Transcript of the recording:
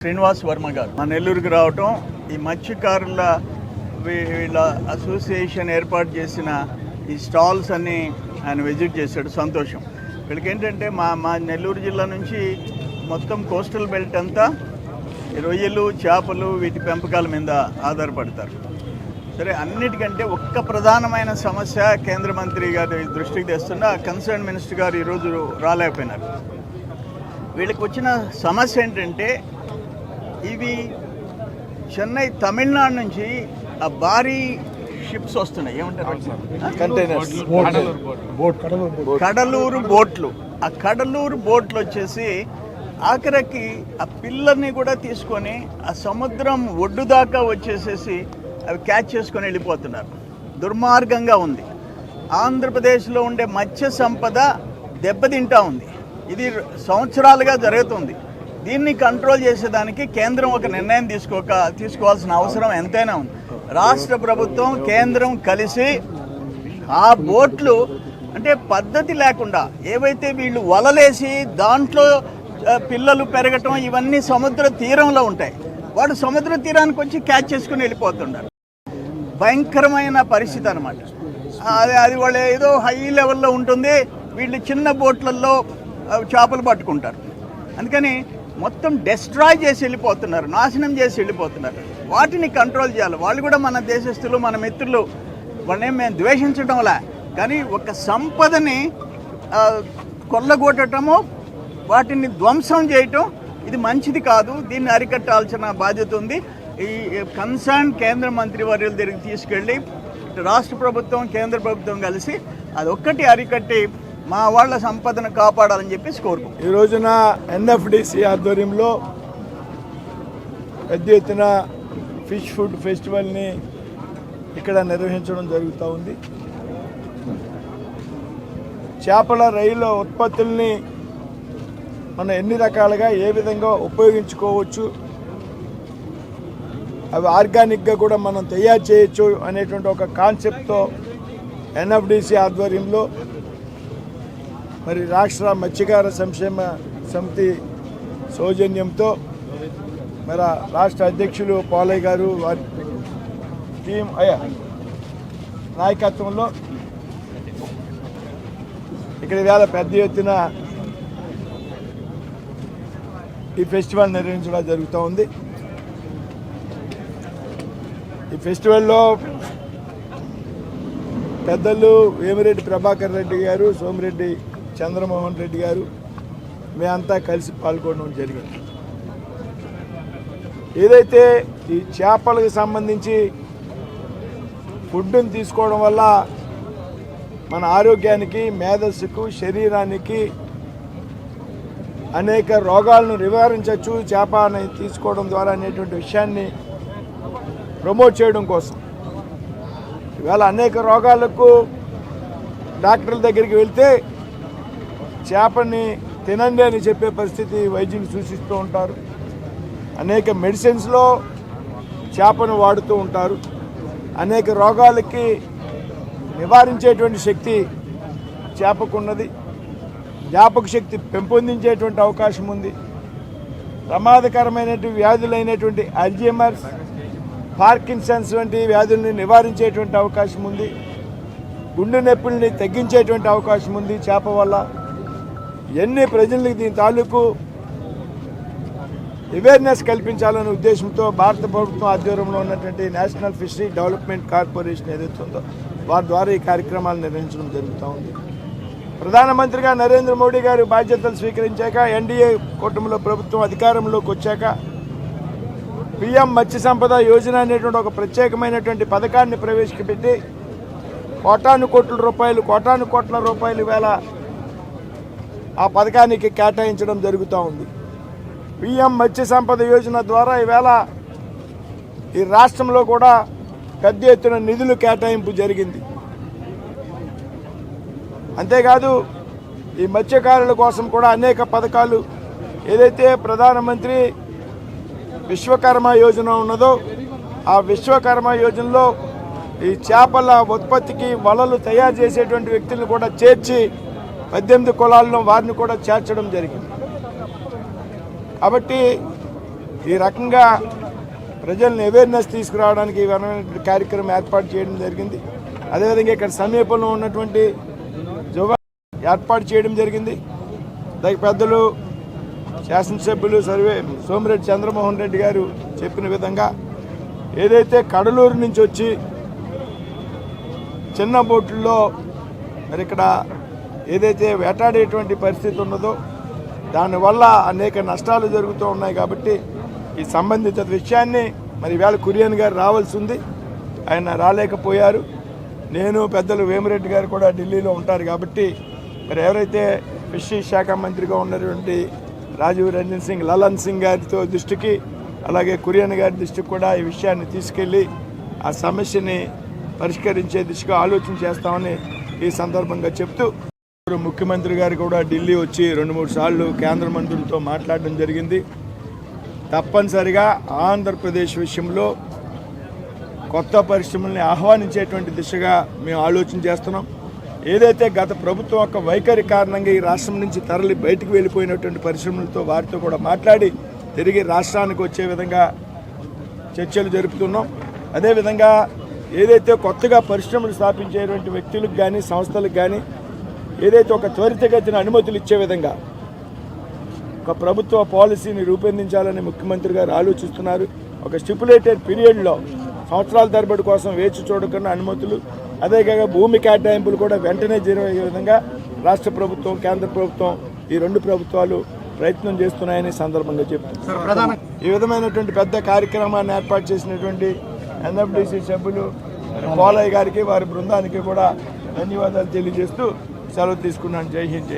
శ్రీనివాస్ వర్మ గారు మా నెల్లూరుకి రావటం, ఈ మత్స్యకారుల వీళ్ళ అసోసియేషన్ ఏర్పాటు చేసిన ఈ స్టాల్స్ అన్ని ఆయన విజిట్ చేశాడు. సంతోషం. వీళ్ళకి ఏంటంటే మా నెల్లూరు జిల్లా నుంచి మొత్తం కోస్టల్ బెల్ట్ అంతా రొయ్యలు, చేపలు వీటి పెంపకాల మీద ఆధారపడతారు. సరే, అన్నిటికంటే ఒక్క ప్రధానమైన సమస్య కేంద్ర మంత్రి గారి దృష్టికి తెస్తున్న కన్సర్న్ మినిస్టర్ గారు ఈరోజు రాలేకపోయినారు. వీళ్ళకి వచ్చిన సమస్య ఏంటంటే, ఇవి చెన్నై, తమిళనాడు నుంచి ఆ భారీ షిప్స్ వస్తున్నాయి. ఏమంటారు? కంటైనర్స్, కడలూరు బోట్లు. ఆ కడలూరు బోట్లు వచ్చేసి ఆఖరికి ఆ పిల్లల్ని కూడా తీసుకొని ఆ సముద్రం ఒడ్డు దాకా వచ్చేసేసి అవి క్యాచ్ చేసుకొని వెళ్ళిపోతున్నారు. దుర్మార్గంగా ఉంది. ఆంధ్రప్రదేశ్లో ఉండే మత్స్య సంపద దెబ్బతింటా ఉంది. ఇది సంవత్సరాలుగా జరుగుతుంది. దీన్ని కంట్రోల్ చేసేదానికి కేంద్రం ఒక నిర్ణయం తీసుకోవాల్సిన అవసరం ఎంతైనా ఉంది. రాష్ట్ర ప్రభుత్వం, కేంద్రం కలిసి ఆ బోట్లు అంటే పద్ధతి లేకుండా ఏవైతే వీళ్ళు వలలేసి దాంట్లో పిల్లలు పెరగటం ఇవన్నీ సముద్ర తీరంలో ఉంటాయి. వాడు సముద్ర తీరానికి వచ్చి క్యాచ్ చేసుకుని వెళ్ళిపోతున్నారు. భయంకరమైన పరిస్థితి అనమాట. అది వాళ్ళు ఏదో హై లెవెల్లో ఉంటుంది, వీళ్ళు చిన్న బోట్లలో చేపలు పట్టుకుంటారు. అందుకని మొత్తం డెస్ట్రాయ్ చేసి వెళ్ళిపోతున్నారు, నాశనం చేసి వెళ్ళిపోతున్నారు. వాటిని కంట్రోల్ చేయాలి. వాళ్ళు కూడా మన దేశస్తులు, మన మిత్రులు. వాళ్ళని మేము ద్వేషించడంలా, కానీ ఒక సంపదని కొల్లగొట్టడము, వాటిని ధ్వంసం చేయటం ఇది మంచిది కాదు. దీన్ని అరికట్టాల్సిన బాధ్యత ఉంది. ఈ కన్సర్న్ కేంద్ర మంత్రి వర్యుల దగ్గరికి తీసుకెళ్ళి రాష్ట్ర ప్రభుత్వం, కేంద్ర ప్రభుత్వం కలిసి అదొక్కటి అరికట్టి మా వాళ్ళ సంపదను కాపాడాలని చెప్పేసి కోరుకుంటున్నాం. ఈ రోజున ఎన్ఎఫ్డిసి ఆధ్వర్యంలో పెద్ద ఎత్తున ఫిష్ ఫుడ్ ఫెస్టివల్ని ఇక్కడ నిర్వహించడం జరుగుతూ ఉంది. చేపల రొయ్యల ఉత్పత్తుల్ని మనం ఎన్ని రకాలుగా ఏ విధంగా ఉపయోగించుకోవచ్చు, అవి ఆర్గానిక్గా కూడా మనం తయారు చేయొచ్చు అనేటువంటి ఒక కాన్సెప్ట్తో ఎన్ఎఫ్డిసి ఆధ్వర్యంలో మరి రాష్ట్ర మత్స్యకార సంక్షేమ సమితి సౌజన్యంతో మరి రాష్ట్ర అధ్యక్షులు పాలయ్య గారు వారి టీం నాయకత్వంలో ఇక్కడ వేళ పెద్ద ఎత్తున ఈ ఫెస్టివల్ నిర్వహించడం జరుగుతూ ఉంది. ఈ ఫెస్టివల్లో పెద్దలు వేమిరెడ్డి ప్రభాకర్ రెడ్డి గారు, సోమిరెడ్డి చంద్రమోహన్ రెడ్డి గారు మేమంతా కలిసి పాల్గొనడం జరిగింది. ఏదైతే ఈ చేపలకు సంబంధించి ఫుడ్ని తీసుకోవడం వల్ల మన ఆరోగ్యానికి, మేధస్సుకు, శరీరానికి అనేక రోగాలను నివారించవచ్చు చేపని తీసుకోవడం ద్వారా అనేటువంటి విషయాన్ని ప్రమోట్ చేయడం కోసం ఇవాళ అనేక రోగాలకు డాక్టర్ల దగ్గరికి వెళ్తే చేపని తినండి అని చెప్పే పరిస్థితి వైద్యులు సూచిస్తూ ఉంటారు. అనేక మెడిసిన్స్లో చేపను వాడుతూ ఉంటారు. అనేక రోగాలకి నివారించేటువంటి శక్తి చేపకున్నది. జ్ఞాపక శక్తి పెంపొందించేటువంటి అవకాశం ఉంది. ప్రమాదకరమైనటువంటి వ్యాధులైనటువంటి అల్జీమర్స్, పార్కిన్సన్స్ వంటి వ్యాధుల్ని నివారించేటువంటి అవకాశం ఉంది. గుండె నొప్పుల్ని తగ్గించేటువంటి అవకాశం ఉంది చేప వల్ల. ఎన్ని ప్రజలకు దీని తాలూకు అవేర్నెస్ కల్పించాలనే ఉద్దేశంతో భారత ప్రభుత్వం ఆధ్వర్యంలో ఉన్నటువంటి నేషనల్ ఫిషరీ డెవలప్మెంట్ కార్పొరేషన్ ఏదైతే ఉందో వారి ద్వారా ఈ కార్యక్రమాలు నిర్వహించడం జరుగుతూ ఉంది. ప్రధానమంత్రిగా నరేంద్ర మోడీ గారు బాధ్యతలు స్వీకరించాక, ఎన్డీఏ కూటమిలో ప్రభుత్వం అధికారంలోకి వచ్చాక పిఎం మత్స్య సంపద యోజన అనేటువంటి ఒక ప్రత్యేకమైనటువంటి పథకాన్ని ప్రవేశపెట్టి కోటాను కోట్ల రూపాయలు వేల ఆ పథకానికి కేటాయించడం జరుగుతూ ఉంది. పిఎం మత్స్య సంపద యోజన ద్వారా ఈవేళ ఈ రాష్ట్రంలో కూడా పెద్ద ఎత్తున నిధులు కేటాయింపు జరిగింది. అంతేకాదు ఈ మత్స్యకారుల కోసం కూడా అనేక పథకాలు, ఏదైతే ప్రధానమంత్రి విశ్వకర్మ యోజన ఉన్నదో ఆ విశ్వకర్మ యోజనలో ఈ చేపల ఉత్పత్తికి వలలు తయారు చేసేటువంటి వ్యక్తులను కూడా చేర్చి 18 కులాల్లో వారిని కూడా చేర్చడం జరిగింది. కాబట్టి ఈ రకంగా ప్రజలను అవేర్నెస్ తీసుకురావడానికి ఈ విధమైన కార్యక్రమం ఏర్పాటు చేయడం జరిగింది. అదేవిధంగా ఇక్కడ సమీపంలో ఉన్నటువంటి జోగా ఏర్పాటు చేయడం జరిగింది. దానికి పెద్దలు శాసనసభ్యులు సోమిరెడ్డి చంద్రమోహన్ రెడ్డి గారు చెప్పిన విధంగా ఏదైతే కడలూరు నుంచి వచ్చి చిన్న బోట్లలో మరి ఇక్కడ ఏదైతే వేటాడేటువంటి పరిస్థితి ఉన్నదో దానివల్ల అనేక నష్టాలు జరుగుతూ ఉన్నాయి. కాబట్టి ఈ సంబంధిత విషయాన్ని మరి ఇవాళ కురియన్ గారు రావాల్సి ఉంది, ఆయన రాలేకపోయారు. నేను పెద్దలు వేమిరెడ్డి గారు కూడా ఢిల్లీలో ఉంటారు. కాబట్టి మరి ఎవరైతే ఫిషరీస్ శాఖ మంత్రిగా ఉన్నటువంటి రాజీవ్ రంజన్ సింగ్ లలన్ సింగ్ గారితో దృష్టికి, అలాగే కురియన్ గారి దృష్టికి కూడా ఈ విషయాన్ని తీసుకెళ్ళి ఆ సమస్యని పరిష్కరించే దిశగా ఆలోచన చేస్తామని ఈ సందర్భంగా చెప్తూ, ముఖ్యమంత్రి గారు కూడా ఢిల్లీ వచ్చి 2-3 సార్లు కేంద్ర మంత్రులతో మాట్లాడడం జరిగింది. తప్పనిసరిగా ఆంధ్రప్రదేశ్ విషయంలో కొత్త పరిశ్రమల్ని ఆహ్వానించేటువంటి దిశగా మేము ఆలోచన చేస్తున్నాం. ఏదైతే గత ప్రభుత్వం యొక్క వైఖరి కారణంగా ఈ రాష్ట్రం నుంచి తరలి బయటికి వెళ్ళిపోయినటువంటి పరిశ్రమలతో వారితో కూడా మాట్లాడి తిరిగి రాష్ట్రానికి వచ్చే విధంగా చర్చలు జరుపుతున్నాం. అదేవిధంగా ఏదైతే కొత్తగా పరిశ్రమలు స్థాపించేటువంటి వ్యక్తులకు కానీ సంస్థలకు కానీ ఏదైతే ఒక త్వరితగతిన అనుమతులు ఇచ్చే విధంగా ఒక ప్రభుత్వ పాలసీని రూపొందించాలని ముఖ్యమంత్రి గారు ఆలోచిస్తున్నారు. ఒక స్టిపులేటెడ్ పీరియడ్లో సంవత్సరాల తరబడి కోసం వేచి చూడకుండా అనుమతులు, అదేవిధంగా భూమి కేటాయింపులు కూడా వెంటనే జరిగే విధంగా రాష్ట్ర ప్రభుత్వం కేంద్ర ప్రభుత్వం ఈ 2 ప్రభుత్వాలు ప్రయత్నం చేస్తున్నాయని సందర్భంగా చెప్తున్నారు. ఈ విధమైనటువంటి పెద్ద కార్యక్రమాన్ని ఏర్పాటు చేసినటువంటి ఎన్ఎఫ్డిసి సభ్యులు పోలయ్య గారికి వారి బృందానికి కూడా ధన్యవాదాలు తెలియజేస్తూ సెలవు తీసుకున్నాను. జై హింద్.